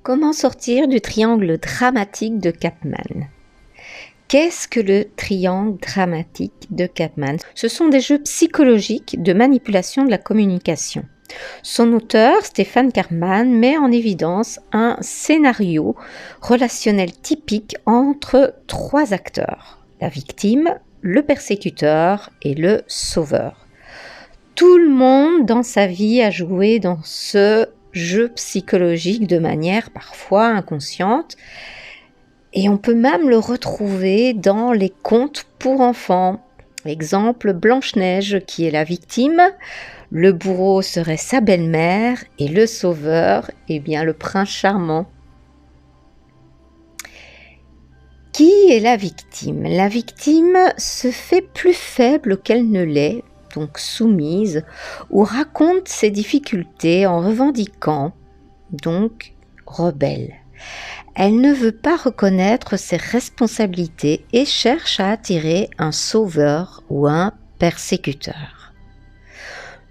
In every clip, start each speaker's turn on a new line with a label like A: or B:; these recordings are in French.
A: Comment sortir du triangle dramatique de Karpman? Qu'est-ce que le triangle dramatique de Karpman? Ce sont des jeux psychologiques de manipulation de la communication. Son auteur, Stefan Karpman, met en évidence un scénario relationnel typique entre trois acteurs: la victime, le persécuteur et le sauveur. Tout le monde dans sa vie a joué dans ce jeu psychologique de manière parfois inconsciente, et on peut même le retrouver dans les contes pour enfants. Exemple, Blanche-Neige qui est la victime, le bourreau serait sa belle-mère et le sauveur, le prince charmant. Qui est la victime? La victime se fait plus faible qu'elle ne l'est, donc soumise, ou raconte ses difficultés en revendiquant, donc rebelle. Elle ne veut pas reconnaître ses responsabilités et cherche à attirer un sauveur ou un persécuteur.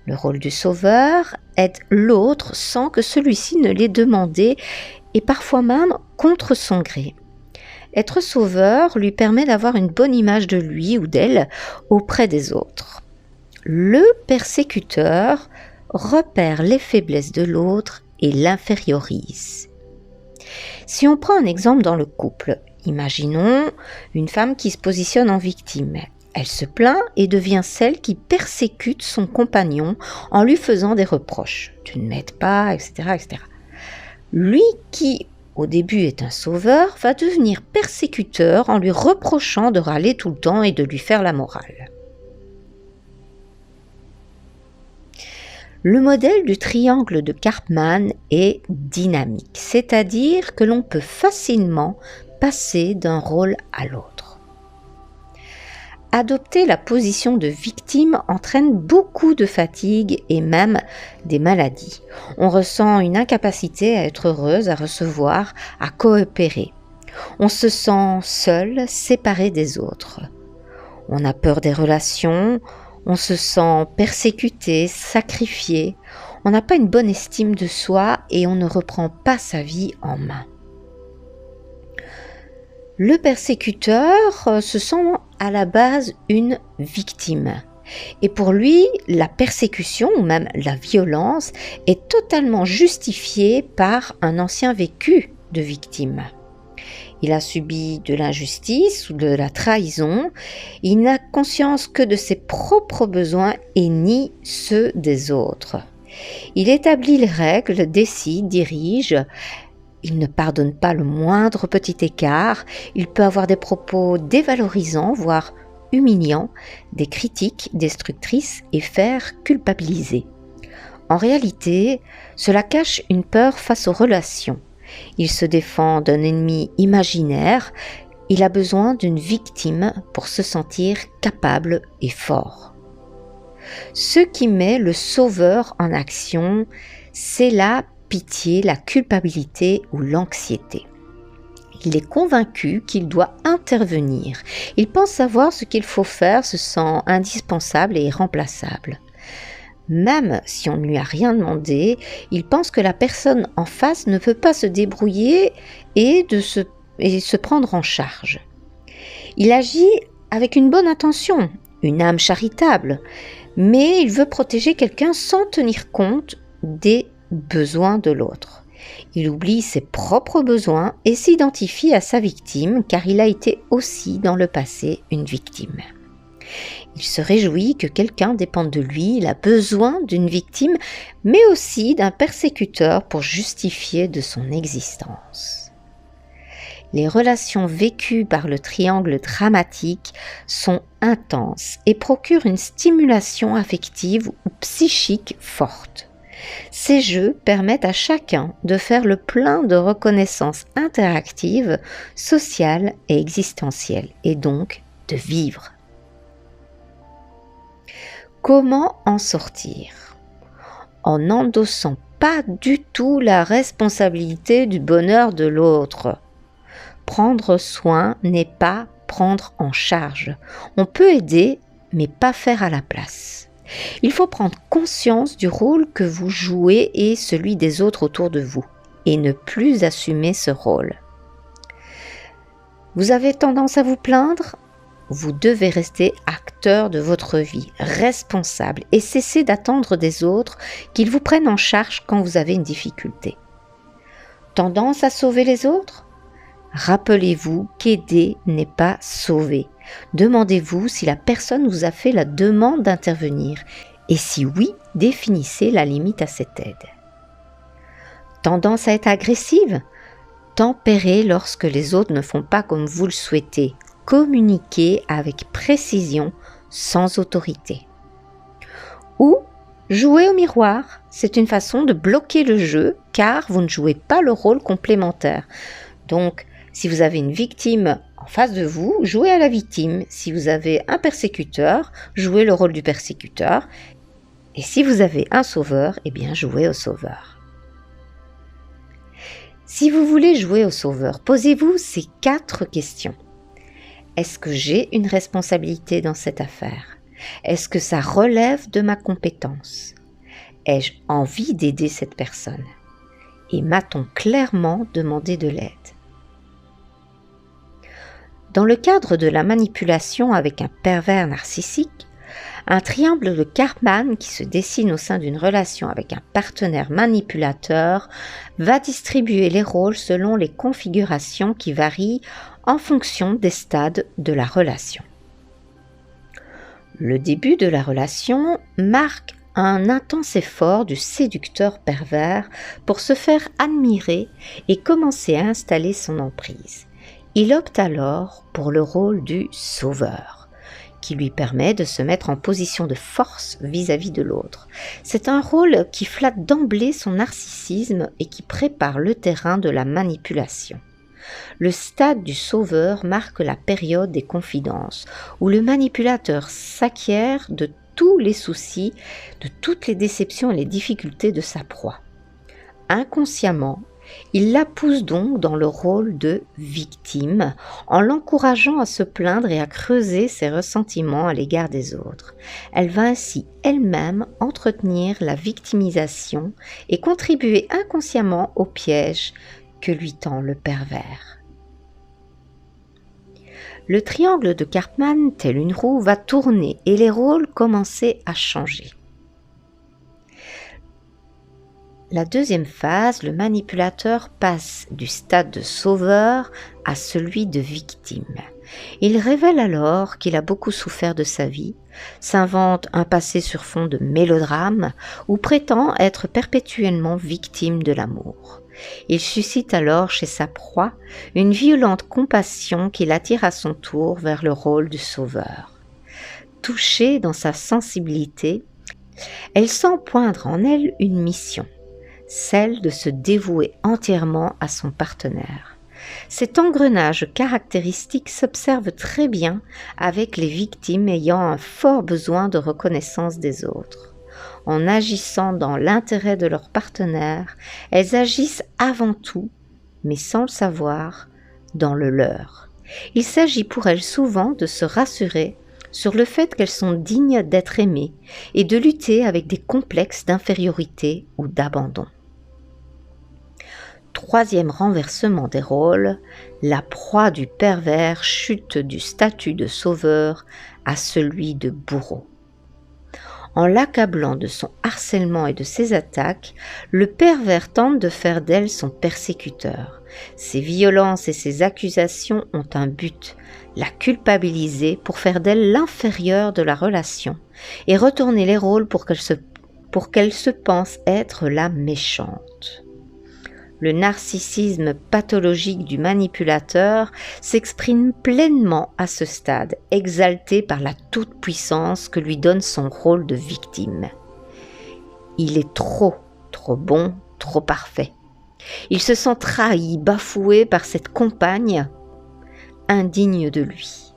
A: Le rôle du sauveur aide l'autre sans que celui-ci ne l'ait demandé et parfois même contre son gré. Être sauveur lui permet d'avoir une bonne image de lui ou d'elle auprès des autres. Le persécuteur repère les faiblesses de l'autre et l'infériorise. Si on prend un exemple dans le couple, imaginons une femme qui se positionne en victime. Elle se plaint et devient celle qui persécute son compagnon en lui faisant des reproches. Tu ne m'aides pas, etc., etc. Lui qui, au début, est un sauveur, va devenir persécuteur en lui reprochant de râler tout le temps et de lui faire la morale. Le modèle du triangle de Karpman est dynamique, c'est-à-dire que l'on peut facilement passer d'un rôle à l'autre. Adopter la position de victime entraîne beaucoup de fatigue et même des maladies. On ressent une incapacité à être heureuse, à recevoir, à coopérer. On se sent seul, séparé des autres. On a peur des relations. On se sent persécuté, sacrifié, on n'a pas une bonne estime de soi et on ne reprend pas sa vie en main. Le persécuteur se sent à la base une victime. Et pour lui, la persécution ou même la violence est totalement justifiée par un ancien vécu de victime. Il a subi de l'injustice ou de la trahison. Il n'a conscience que de ses propres besoins et nie ceux des autres. Il établit les règles, décide, dirige. Il ne pardonne pas le moindre petit écart. Il peut avoir des propos dévalorisants, voire humiliants, des critiques destructrices et faire culpabiliser. En réalité, cela cache une peur face aux relations. Il se défend d'un ennemi imaginaire, il a besoin d'une victime pour se sentir capable et fort. Ce qui met le sauveur en action, c'est la pitié, la culpabilité ou l'anxiété. Il est convaincu qu'il doit intervenir. Il pense savoir ce qu'il faut faire, se sent indispensable et irremplaçable. Même si on ne lui a rien demandé, il pense que la personne en face ne peut pas se débrouiller et se prendre en charge. Il agit avec une bonne intention, une âme charitable, mais il veut protéger quelqu'un sans tenir compte des besoins de l'autre. Il oublie ses propres besoins et s'identifie à sa victime car il a été aussi dans le passé une victime. Il se réjouit que quelqu'un dépende de lui, il a besoin d'une victime, mais aussi d'un persécuteur pour justifier de son existence. Les relations vécues par le triangle dramatique sont intenses et procurent une stimulation affective ou psychique forte. Ces jeux permettent à chacun de faire le plein de reconnaissance interactive, sociale et existentielle, et donc de vivre. Comment en sortir? En n'endossant pas du tout la responsabilité du bonheur de l'autre. Prendre soin n'est pas prendre en charge. On peut aider, mais pas faire à la place. Il faut prendre conscience du rôle que vous jouez et celui des autres autour de vous. et ne plus assumer ce rôle. Vous avez tendance à vous plaindre? Vous devez rester acteur de votre vie, responsable et cesser d'attendre des autres qu'ils vous prennent en charge quand vous avez une difficulté. Tendance à sauver les autres? Rappelez-vous qu'aider n'est pas sauver. Demandez-vous si la personne vous a fait la demande d'intervenir et si oui, définissez la limite à cette aide. Tendance à être agressive? Tempérez lorsque les autres ne font pas comme vous le souhaitez. Communiquez avec précision, sans autorité. Ou jouer au miroir, c'est une façon de bloquer le jeu car vous ne jouez pas le rôle complémentaire. Donc, si vous avez une victime en face de vous, jouez à la victime. Si vous avez un persécuteur, jouez le rôle du persécuteur. Et si vous avez un sauveur, eh bien jouez au sauveur. Si vous voulez jouer au sauveur, posez-vous ces 4 questions. Est-ce que j'ai une responsabilité dans cette affaire? Est-ce que ça relève de ma compétence? Ai-je envie d'aider cette personne? Et m'a-t-on clairement demandé de l'aide? Dans le cadre de la manipulation avec un pervers narcissique, un triangle de Karpman qui se dessine au sein d'une relation avec un partenaire manipulateur va distribuer les rôles selon les configurations qui varient en fonction des stades de la relation. Le début de la relation marque un intense effort du séducteur pervers pour se faire admirer et commencer à installer son emprise. Il opte alors pour le rôle du sauveur, qui lui permet de se mettre en position de force vis-à-vis de l'autre. C'est un rôle qui flatte d'emblée son narcissisme et qui prépare le terrain de la manipulation. Le stade du sauveur marque la période des confidences, où le manipulateur s'acquiert de tous les soucis, de toutes les déceptions et les difficultés de sa proie. Inconsciemment, il la pousse donc dans le rôle de victime, en l'encourageant à se plaindre et à creuser ses ressentiments à l'égard des autres. Elle va ainsi elle-même entretenir la victimisation et contribuer inconsciemment au piège que lui tend le pervers. Le triangle de Karpman, tel une roue, va tourner et les rôles commencer à changer. La deuxième phase, le manipulateur passe du stade de sauveur à celui de victime. Il révèle alors qu'il a beaucoup souffert de sa vie, s'invente un passé sur fond de mélodrame ou prétend être perpétuellement victime de l'amour. Il suscite alors chez sa proie une violente compassion qui l'attire à son tour vers le rôle du sauveur. Touchée dans sa sensibilité, elle sent poindre en elle une mission, celle de se dévouer entièrement à son partenaire. Cet engrenage caractéristique s'observe très bien avec les victimes ayant un fort besoin de reconnaissance des autres. En agissant dans l'intérêt de leur partenaire, elles agissent avant tout, mais sans le savoir, dans le leur. Il s'agit pour elles souvent de se rassurer sur le fait qu'elles sont dignes d'être aimées et de lutter avec des complexes d'infériorité ou d'abandon. Troisième renversement des rôles, la proie du pervers chute du statut de sauveur à celui de bourreau. En l'accablant de son harcèlement et de ses attaques, le pervers tente de faire d'elle son persécuteur. Ses violences et ses accusations ont un but, la culpabiliser pour faire d'elle l'inférieure de la relation et retourner les rôles pour qu'elle se pense être la méchante. Le narcissisme pathologique du manipulateur s'exprime pleinement à ce stade, exalté par la toute-puissance que lui donne son rôle de victime. Il est trop bon, trop parfait. Il se sent trahi, bafoué par cette compagne indigne de lui.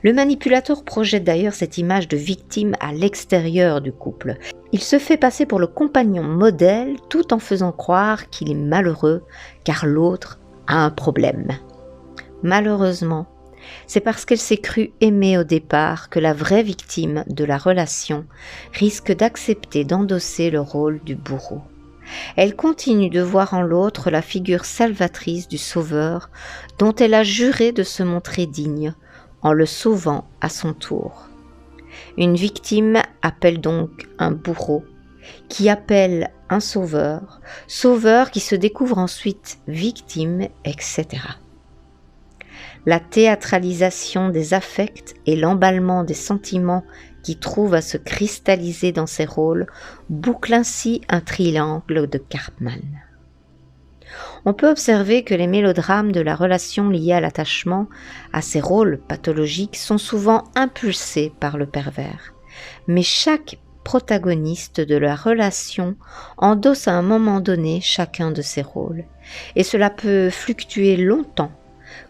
A: Le manipulateur projette d'ailleurs cette image de victime à l'extérieur du couple. Il se fait passer pour le compagnon modèle tout en faisant croire qu'il est malheureux car l'autre a un problème. Malheureusement, c'est parce qu'elle s'est crue aimée au départ que la vraie victime de la relation risque d'accepter d'endosser le rôle du bourreau. elle continue de voir en l'autre la figure salvatrice du Sauveur dont elle a juré de se montrer digne en le sauvant à son tour. Une victime appelle donc un bourreau, qui appelle un sauveur, sauveur qui se découvre ensuite victime, etc. La théâtralisation des affects et l'emballement des sentiments qui trouvent à se cristalliser dans ces rôles bouclent ainsi un triangle de Karpman. On peut observer que les mélodrames de la relation liée à l'attachement, à ces rôles pathologiques, sont souvent impulsés par le pervers. Mais chaque protagoniste de la relation endosse à un moment donné chacun de ces rôles. Et cela peut fluctuer longtemps,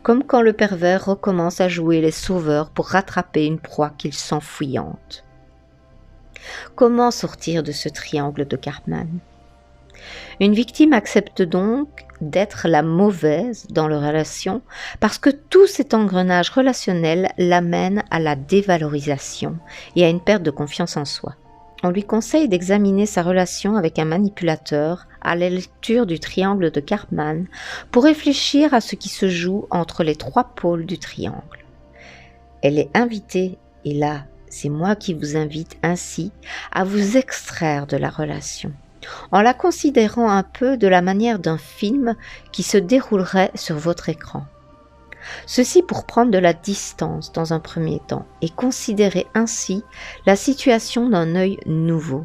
A: comme quand le pervers recommence à jouer les sauveurs pour rattraper une proie qu'il sent fuyante. Comment sortir de ce triangle de Karpman ? Une victime accepte donc d'être la mauvaise dans la relation parce que tout cet engrenage relationnel l'amène à la dévalorisation et à une perte de confiance en soi. On lui conseille d'examiner sa relation avec un manipulateur à la lecture du triangle de Karpman pour réfléchir à ce qui se joue entre les trois pôles du triangle. Elle est invitée, et là, c'est moi qui vous invite ainsi à vous extraire de la relation, en la considérant un peu de la manière d'un film qui se déroulerait sur votre écran. Ceci pour prendre de la distance dans un premier temps et considérer ainsi la situation d'un œil nouveau.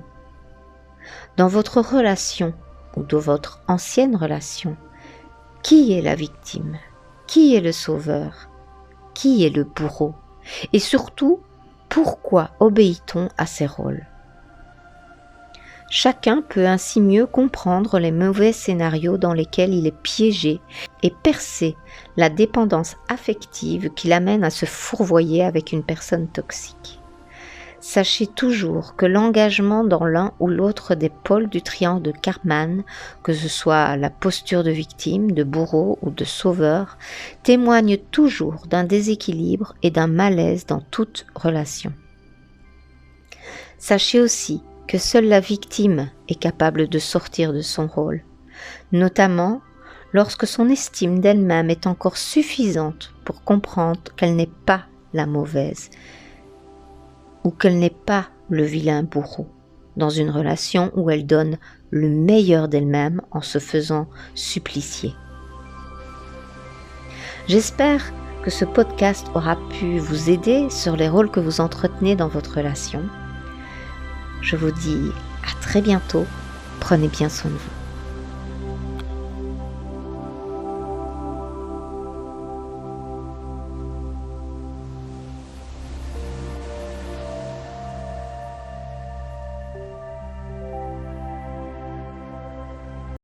A: Dans votre relation ou dans votre ancienne relation, qui est la victime ? Qui est le sauveur ? Qui est le bourreau ? Et surtout, pourquoi obéit-on à ces rôles ? Chacun peut ainsi mieux comprendre les mauvais scénarios dans lesquels il est piégé et percer la dépendance affective qui l'amène à se fourvoyer avec une personne toxique. Sachez toujours que l'engagement dans l'un ou l'autre des pôles du triangle de Karpman, que ce soit la posture de victime, de bourreau ou de sauveur, témoigne toujours d'un déséquilibre et d'un malaise dans toute relation. Sachez aussi que seule la victime est capable de sortir de son rôle, notamment lorsque son estime d'elle-même est encore suffisante pour comprendre qu'elle n'est pas la mauvaise ou qu'elle n'est pas le vilain bourreau dans une relation où elle donne le meilleur d'elle-même en se faisant supplicier. J'espère que ce podcast aura pu vous aider sur les rôles que vous entretenez dans votre relation. Je vous dis à très bientôt, prenez bien soin de vous.